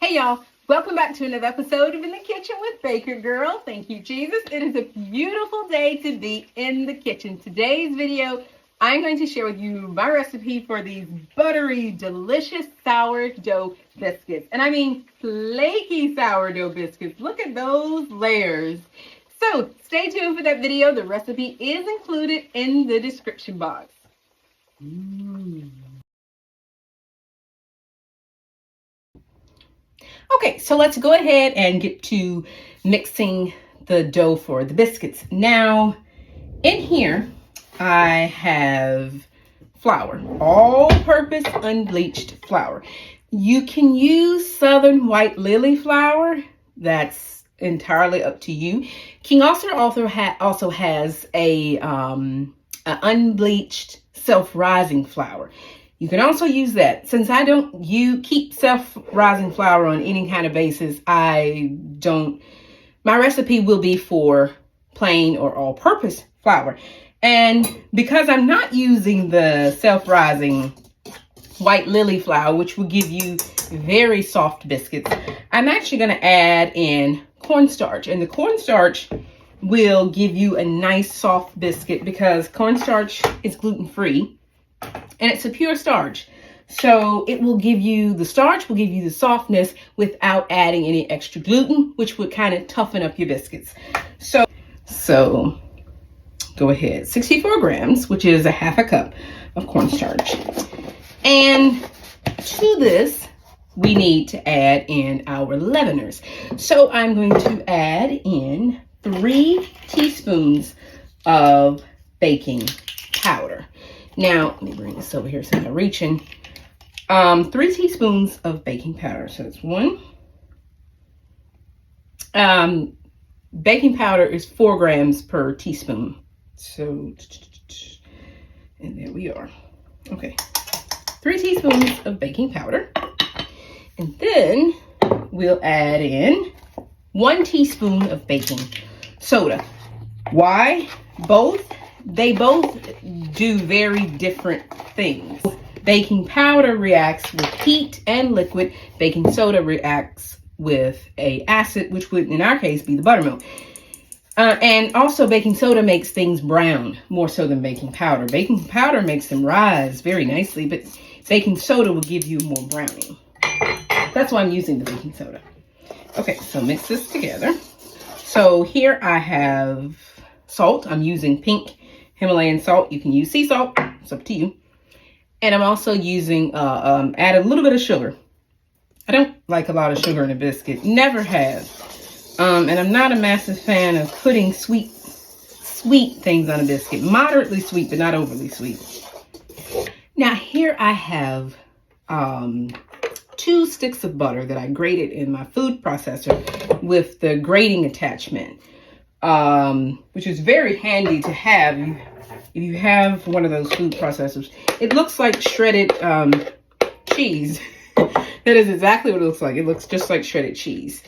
Hey y'all, welcome back to another episode of In the Kitchen with Baker Girl. Thank you, Jesus. It is a beautiful day to be in the kitchen. Today's video, I'm going to share with you my recipe for these buttery, delicious sourdough biscuits. And I mean flaky sourdough biscuits. Look at those layers. So stay tuned for that video. The recipe is included in the description box. Okay, so let's go ahead and get to mixing the dough for the biscuits. Now, in here, I have flour, all-purpose unbleached flour. You can use Southern White Lily flour. That's entirely up to you. King Arthur also has a unbleached self-rising flour. You can also use that. Since I don't keep self-rising flour on any kind of basis, my recipe will be for plain or all-purpose flour. And because I'm not using the self-rising white lily flour, which will give you very soft biscuits, I'm actually going to add in cornstarch. And the cornstarch will give you a nice soft biscuit because cornstarch is gluten-free. And it's a pure starch. So it will give you, the starch will give you the softness without adding any extra gluten, which would kind of toughen up your biscuits. So go ahead, 64 grams, which is a half a cup of cornstarch. And to this, we need to add in our leaveners. So I'm going to add in 3 teaspoons of baking powder. Now, let me bring this over here so I'm reaching. 3 teaspoons of baking powder. So it's 1. Baking powder is 4 grams per teaspoon. So, and there we are. Okay. 3 teaspoons of baking powder. And then we'll add in 1 teaspoon of baking soda. Why both? They both do very different things. Baking powder reacts with heat and liquid. Baking soda reacts with an acid, which would in our case be the buttermilk. And also baking soda makes things brown more so than baking powder. Baking powder makes them rise very nicely, but baking soda will give you more browning. That's why I'm using the baking soda. Okay, so mix this together. So here I have salt. I'm using pink Himalayan salt. You can use sea salt. It's up to you. And I'm also using, add a little bit of sugar. I don't like a lot of sugar in a biscuit. Never have. And I'm not a massive fan of putting sweet things on a biscuit. Moderately sweet, but not overly sweet. Now here I have 2 sticks of butter that I grated in my food processor with the grating attachment. Which is very handy to have if you have one of those food processors. It looks like shredded cheese. That is exactly what it looks like. It looks just like shredded cheese.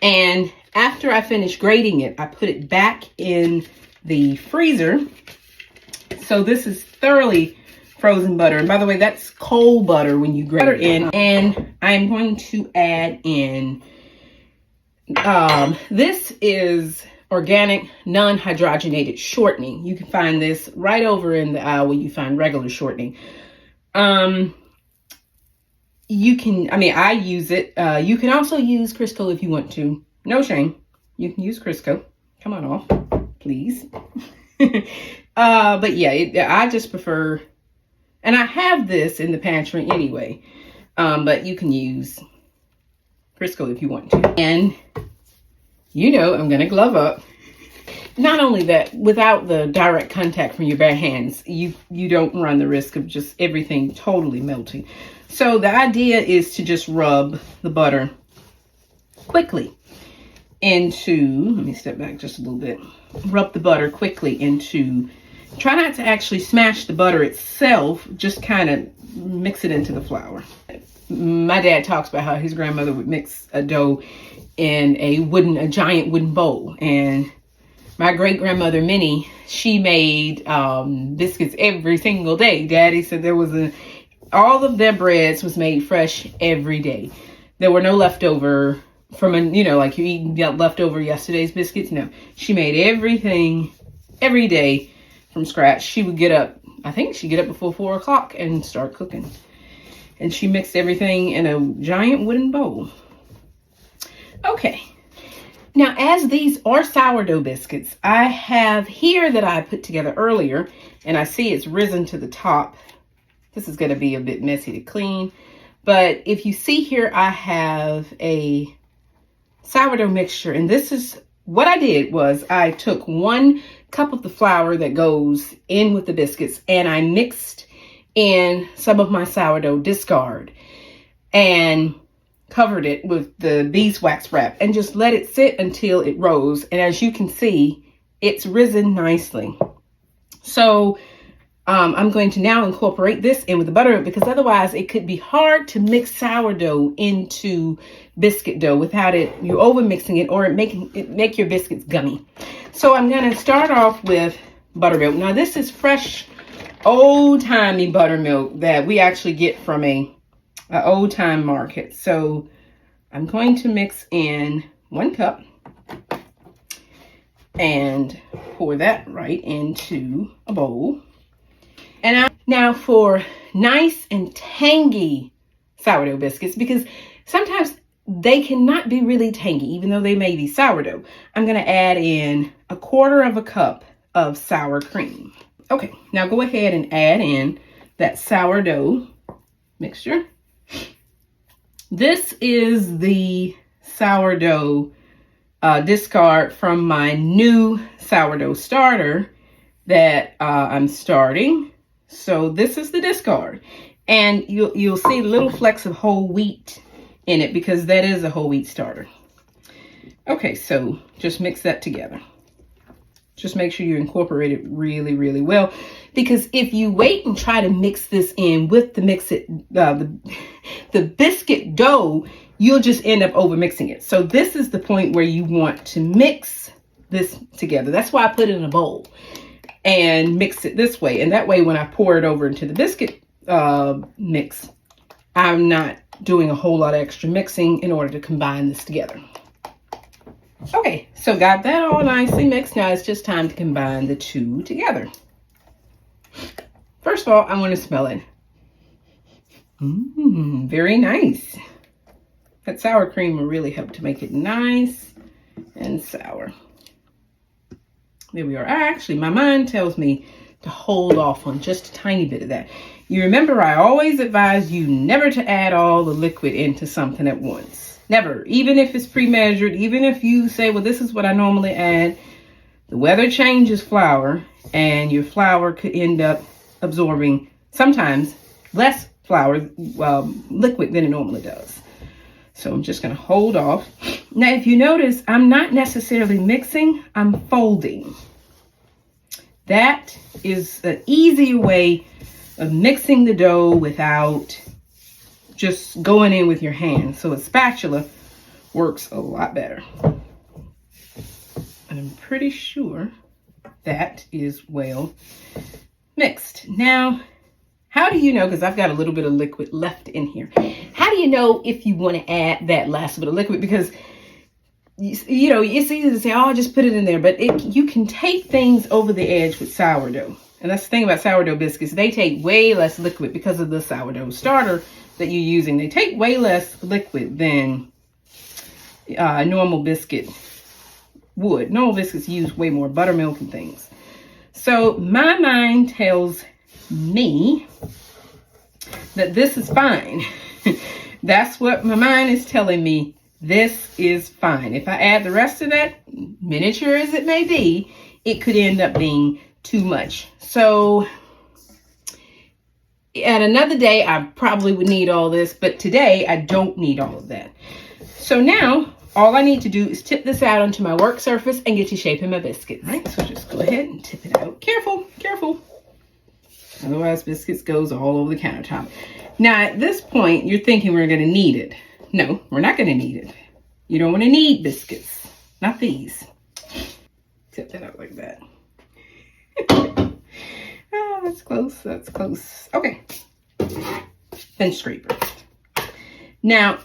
And after I finish grating it, I put it back in the freezer. So this is thoroughly frozen butter. And by the way, that's cold butter when you grate it in. And I'm going to add in, this is organic non-hydrogenated shortening. You can find this right over in the aisle where you find regular shortening. I use it. You can also use Crisco if you want to. No shame. You can use Crisco. Come on off, please. But yeah, I just prefer, and I have this in the pantry anyway, but you can use Crisco if you want to. And you know, I'm going to glove up. Not only that, without the direct contact from your bare hands, you don't run the risk of just everything totally melting. So the idea is to just rub the butter quickly into, let me step back just a little bit. Rub the butter quickly into, try not to actually smash the butter itself, just kind of mix it into the flour. My dad talks about how his grandmother would mix a dough in a giant wooden bowl. And my great grandmother Minnie, she made biscuits every single day. Daddy said all of their breads was made fresh every day. there were no leftover from like you got leftover yesterday's biscuits. No, she made everything every day from scratch. She would get up, I think she'd get up before 4 o'clock and start cooking. And she mixed everything in a giant wooden bowl. Okay. Now, as these are sourdough biscuits, I have here that I put together earlier, and I see it's risen to the top. This is going to be a bit messy to clean. But if you see here, I have a sourdough mixture. And this is what I did was I took 1 cup of the flour that goes in with the biscuits, and I mixed in some of my sourdough discard and covered it with the beeswax wrap and just let it sit until it rose. And as you can see, it's risen nicely. So I'm going to now incorporate this in with the buttermilk, because otherwise it could be hard to mix sourdough into biscuit dough without you over mixing it, or make your biscuits gummy. So I'm going to start off with buttermilk. Now this is fresh, old-timey buttermilk that we actually get from a old-time market. So I'm going to mix in 1 cup and pour that right into a bowl. And now for nice and tangy sourdough biscuits, because sometimes they cannot be really tangy, even though they may be sourdough, I'm going to add in 1/4 cup of sour cream. Okay, now go ahead and add in that sourdough mixture. This is the sourdough discard from my new sourdough starter that I'm starting. So this is the discard, and you'll see little flecks of whole wheat in it, because that is a whole wheat starter. Okay, so just mix that together. Just make sure you incorporate it really, really well, because if you wait and try to mix this in with the biscuit dough, you'll just end up over mixing it. So this is the point where you want to mix this together. That's why I put it in a bowl and mix it this way. And that way, when I pour it over into the biscuit mix, I'm not doing a whole lot of extra mixing in order to combine this together. Okay, so got that all nicely mixed. Now it's just time to combine the two together. First of all, I want to smell it. Very nice. That sour cream will really help to make it nice and sour. There we are. Actually, my mind tells me to hold off on just a tiny bit of that. You remember, I always advise you never to add all the liquid into something at once. Never. Even if it's pre-measured, even if you say, well, this is what I normally add. The weather changes flour, and your flour could end up absorbing sometimes less flour, liquid than it normally does. So I'm just going to hold off. Now, if you notice, I'm not necessarily mixing, I'm folding. That is an easier way of mixing the dough without just going in with your hands. So a spatula works a lot better. And I'm pretty sure that is well mixed. Now, how do you know, because I've got a little bit of liquid left in here. How do you know if you want to add that last bit of liquid? Because, you know, it's easy to say, oh, just put it in there. But you can take things over the edge with sourdough. And that's the thing about sourdough biscuits. They take way less liquid because of the sourdough starter that you're using. They take way less liquid than a normal biscuit would. Normal biscuits use way more buttermilk and things. So my mind tells me that this is fine. That's what my mind is telling me. This is fine. If I add the rest of that, miniature as it may be, it could end up being too much. So at another day, I probably would need all this, but today I don't need all of that. So now all I need to do is tip this out onto my work surface and get to shaping my biscuits. Right, so just go ahead and tip it out. Careful, careful. Otherwise, biscuits goes all over the countertop. Now, at this point, you're thinking we're going to knead it. No, we're not going to knead it. You don't want to knead biscuits. Not these. Tip that out like that. Oh, that's close. That's close. Okay. Then scraper. Now,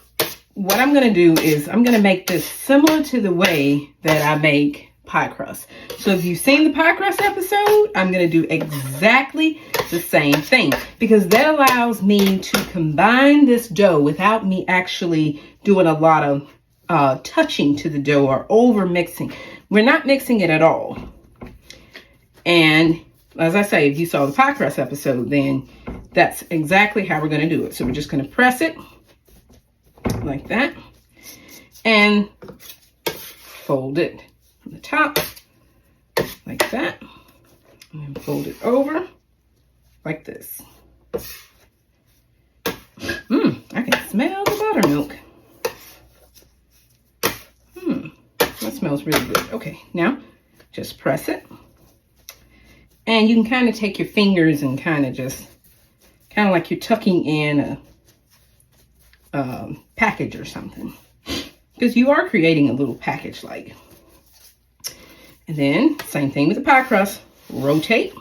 what I'm going to do is I'm going to make this similar to the way that I make pie crust. So if you've seen the pie crust episode, I'm going to do exactly the same thing, because that allows me to combine this dough without me actually doing a lot of touching to the dough or over mixing. We're not mixing it at all. And as I say, if you saw the pie crust episode, then that's exactly how we're going to do it. So we're just going to press it like that and fold it from the top like that, and then fold it over like this. I can smell the buttermilk. That smells really good. Okay, now just press it. And you can kind of take your fingers and kind of like you're tucking in a package or something. Because you are creating a little package like. And then, same thing with the pie crust. Rotate.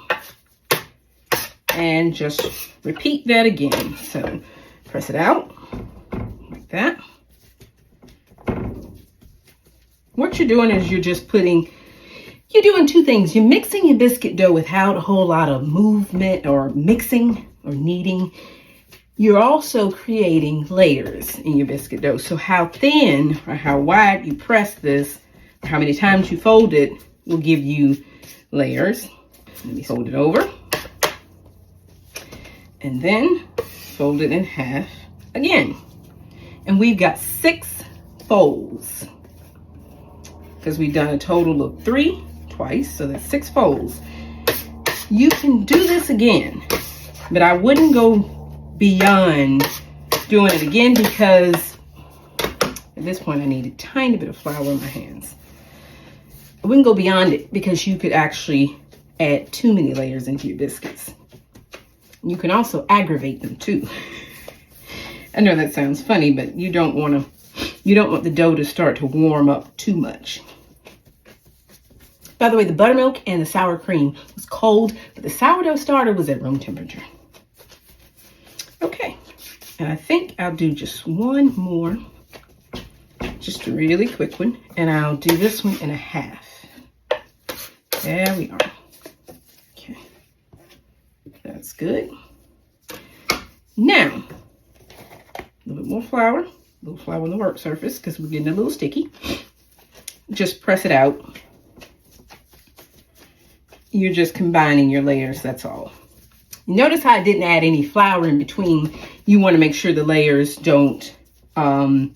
And just repeat that again. So, press it out. Like that. What you're doing is you're doing two things. You're mixing your biscuit dough without a whole lot of movement or mixing or kneading. You're also creating layers in your biscuit dough. So how thin or how wide you press this, or how many times you fold it, will give you layers. Let me fold it over. And then fold it in half again. And we've got 6 folds, because we've done a total of 3 twice, so that's 6 folds. You can do this again, but I wouldn't go beyond doing it again, because at this point I need a tiny bit of flour in my hands. I wouldn't go beyond it, because you could actually add too many layers into your biscuits. You can also aggravate them too. I know that sounds funny, but you don't want the dough to start to warm up too much. By the way, the buttermilk and the sour cream was cold, but the sourdough starter was at room temperature. Okay, and I think I'll do just one more, just a really quick one, and I'll do this one in a half. There we are. Okay, that's good. Now, a little bit more flour, a little flour on the work surface, because we're getting a little sticky. Just press it out. You're just combining your layers, that's all. Notice how I didn't add any flour in between. You want to make sure the layers don't, some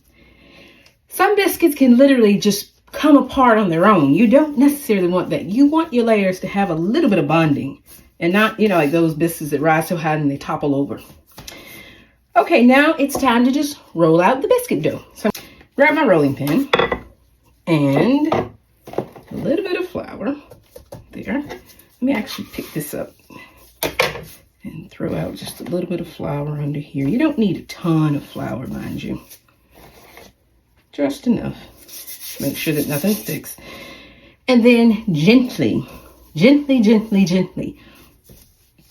biscuits can literally just come apart on their own. You don't necessarily want that. You want your layers to have a little bit of bonding, and not, like those biscuits that rise so high and they topple over. Okay, now it's time to just roll out the biscuit dough. So grab my rolling pin and a little bit of flour there. Let me actually pick this up and throw out just a little bit of flour under here. You don't need a ton of flour, mind you. Just enough. Make sure that nothing sticks. And then gently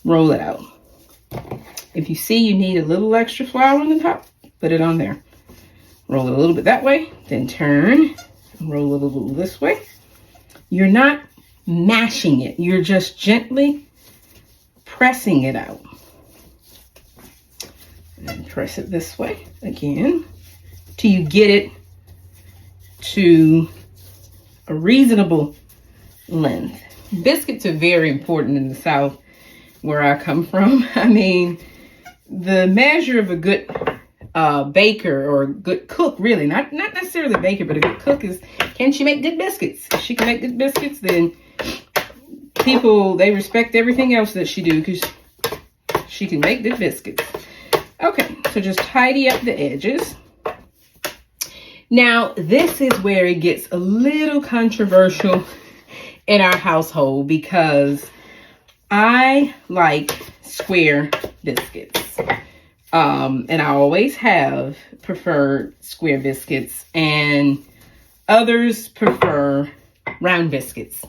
roll it out. If you see you need a little extra flour on the top, put it on there. Roll it a little bit that way, then turn and roll it a little this way. You're not mashing it. You're just gently pressing it out. And press it this way again till you get it to a reasonable length. Biscuits are very important in the South, where I come from. I mean, the measure of a good baker or a good cook, really, not necessarily a baker, but a good cook is, can she make good biscuits? If she can make good biscuits, then people, they respect everything else that she do, because she can make good biscuits. Okay, so just tidy up the edges. Now, this is where it gets a little controversial in our household, because I like square biscuits. And I always have preferred square biscuits, and others prefer round biscuits.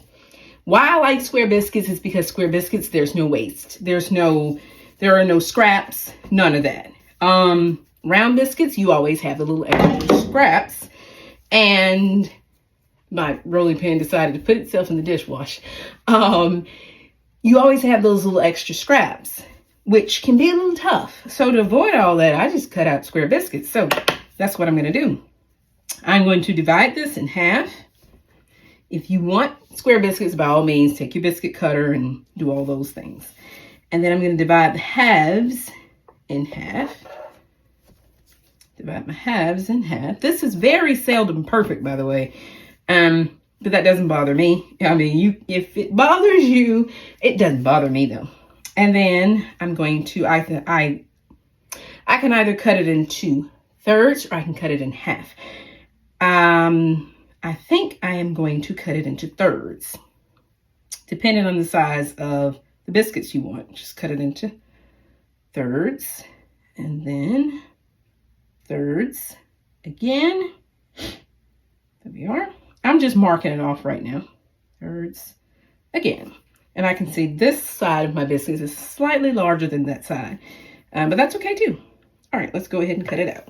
Why I like square biscuits is because square biscuits, there's no waste. There are no scraps, none of that. round biscuits, you always have the little extra scraps. And my rolling pin decided to put itself in the dishwash. You always have those little extra scraps, which can be a little tough. So to avoid all that, I just cut out square biscuits. So that's what I'm going to do. I'm going to divide this in half. If you want square biscuits, by all means, take your biscuit cutter and do all those things. And then I'm going to divide the halves in half. Divide my halves in half. This is very seldom perfect, by the way. But that doesn't bother me. I mean, if it bothers you, it doesn't bother me though. And then I'm going to, I can either cut it into thirds or I can cut it in half. I think I am going to cut it into thirds, depending on the size of the biscuits you want. Just cut it into thirds and then thirds again. There we are. I'm just marking it off right now. Thirds again. And I can see this side of my biscuits is slightly larger than that side. But that's okay too. All right, let's go ahead and cut it out.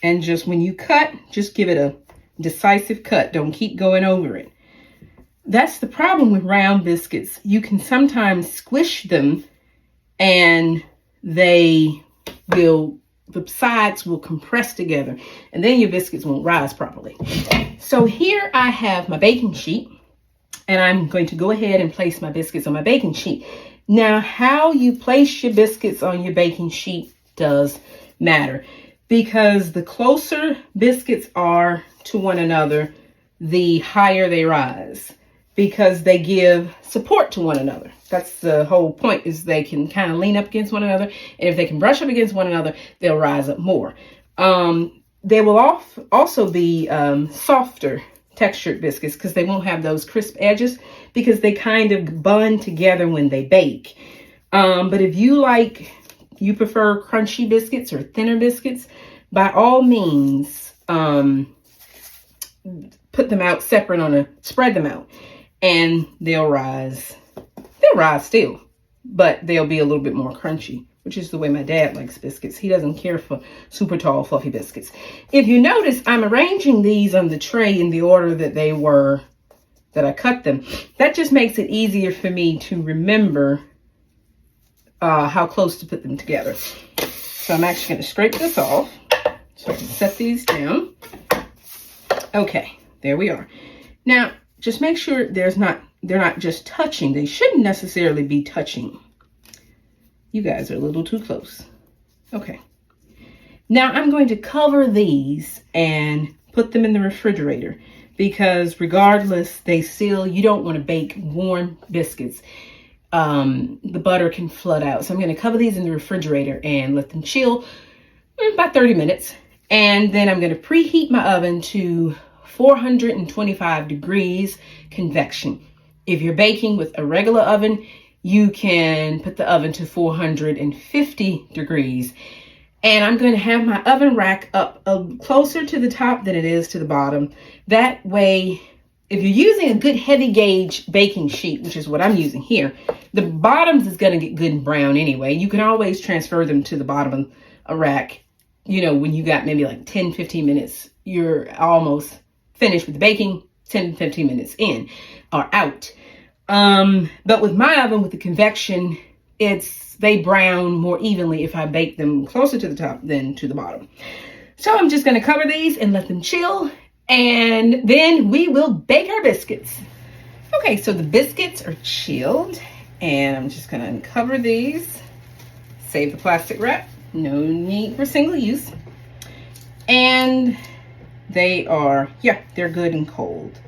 And just when you cut, just give it a decisive cut. Don't keep going over it. That's the problem with round biscuits. You can sometimes squish them and the sides will compress together and then your biscuits won't rise properly. So here I have my baking sheet and I'm going to go ahead and place my biscuits on my baking sheet. Now, how you place your biscuits on your baking sheet does matter because the closer biscuits are to one another, the higher they rise because they give support to one another. That's the whole point, is they can kind of lean up against one another. And if they can brush up against one another, they'll rise up more. They will also be softer textured biscuits because they won't have those crisp edges because they kind of bond together when they bake. But if you prefer crunchy biscuits or thinner biscuits, by all means, put them out separate spread them out and they'll rise. They'll rise still, but they'll be a little bit more crunchy, which is the way my dad likes biscuits. He doesn't care for super tall, fluffy biscuits. If you notice, I'm arranging these on the tray in the order that I cut them. That just makes it easier for me to remember how close to put them together. So I'm actually going to scrape this off so I can set these down. Okay, there we are. Now, just make sure they're not just touching. They shouldn't necessarily be touching. You guys are a little too close. Okay. Now I'm going to cover these and put them in the refrigerator because regardless, you don't want to bake warm biscuits. The butter can flood out. So I'm going to cover these in the refrigerator and let them chill about 30 minutes. And then I'm going to preheat my oven to 425 degrees convection. If you're baking with a regular oven, you can put the oven to 450 degrees. And I'm going to have my oven rack up closer to the top than it is to the bottom. That way, if you're using a good heavy gauge baking sheet, which is what I'm using here, the bottoms is going to get good and brown anyway. You can always transfer them to the bottom of a rack. You know, when you got maybe like 10, 15 minutes, you're almost finished with the baking, 10, 15 minutes in or out. But with my oven, with the convection, they brown more evenly if I bake them closer to the top than to the bottom. So I'm just going to cover these and let them chill. And then we will bake our biscuits. Okay, so the biscuits are chilled. And I'm just going to uncover these. Save the plastic wrap. No need for single use. And they're good and cold.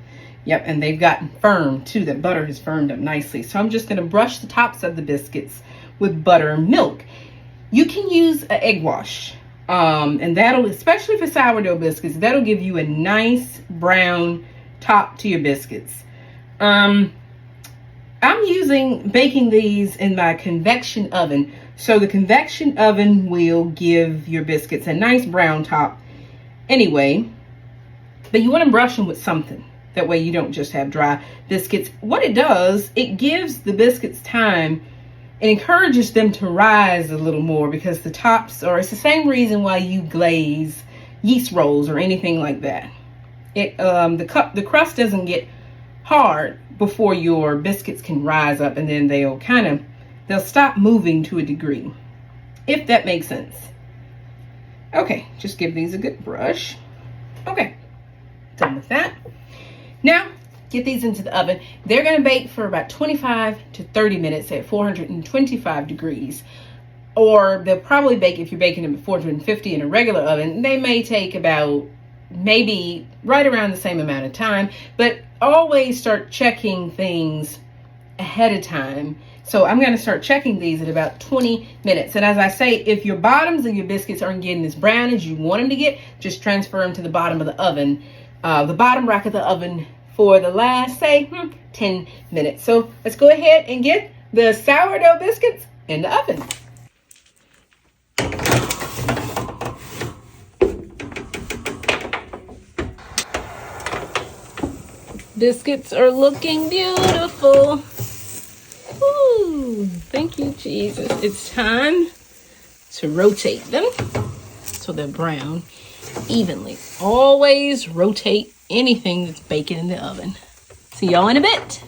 Yep, and they've gotten firm too. The butter has firmed up nicely. So I'm just going to brush the tops of the biscuits with butter and milk. You can use an egg wash. And that'll, especially for sourdough biscuits, that'll give you a nice brown top to your biscuits. I'm baking these in my convection oven. So the convection oven will give your biscuits a nice brown top anyway. But you want to brush them with something. That way you don't just have dry biscuits. What it does, it gives the biscuits time it encourages them to rise a little more because the tops are, it's the same reason why you glaze yeast rolls or anything like that. The crust doesn't get hard before your biscuits can rise up, and then they'll stop moving to a degree, if that makes sense. Okay, just give these a good brush. Okay, done with that. Now, get these into the oven. They're gonna bake for about 25 to 30 minutes at 425 degrees. Or they'll probably bake, if you're baking them at 450 in a regular oven, they may take about maybe right around the same amount of time, but always start checking things ahead of time. So I'm going to start checking these at about 20 minutes. And as I say, if your bottoms of your biscuits aren't getting as brown as you want them to get, just transfer them to the bottom of the oven, the bottom rack of the oven for the last, say, 10 minutes. So let's go ahead and get the sourdough biscuits in the oven. Biscuits are looking beautiful. Ooh, thank you, Jesus. It's time to rotate them so they're brown evenly. Always rotate anything that's baking in the oven. See y'all in a bit.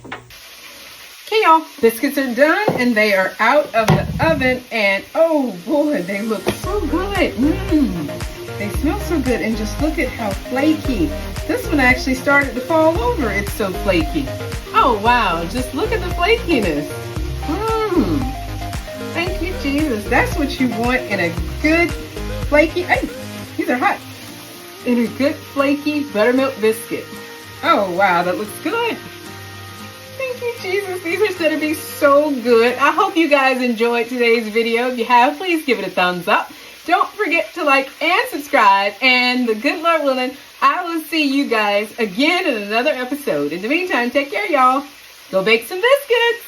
Okay, y'all, biscuits are done and they are out of the oven, and oh boy, they look so good. They smell so good, and just look at how flaky. This one actually started to fall over. It's so flaky. Oh wow, just look at the flakiness. Thank you, Jesus. That's what you want in a good flaky, hey, these are hot. In a good flaky buttermilk biscuit. Oh wow, that looks good. Thank you, Jesus. These are going to be so good. I hope you guys enjoyed today's video. If you have, please give it a thumbs up. Don't forget to like and subscribe. And the good Lord willing, I will see you guys again in another episode. In the meantime, take care, y'all. Go bake some biscuits.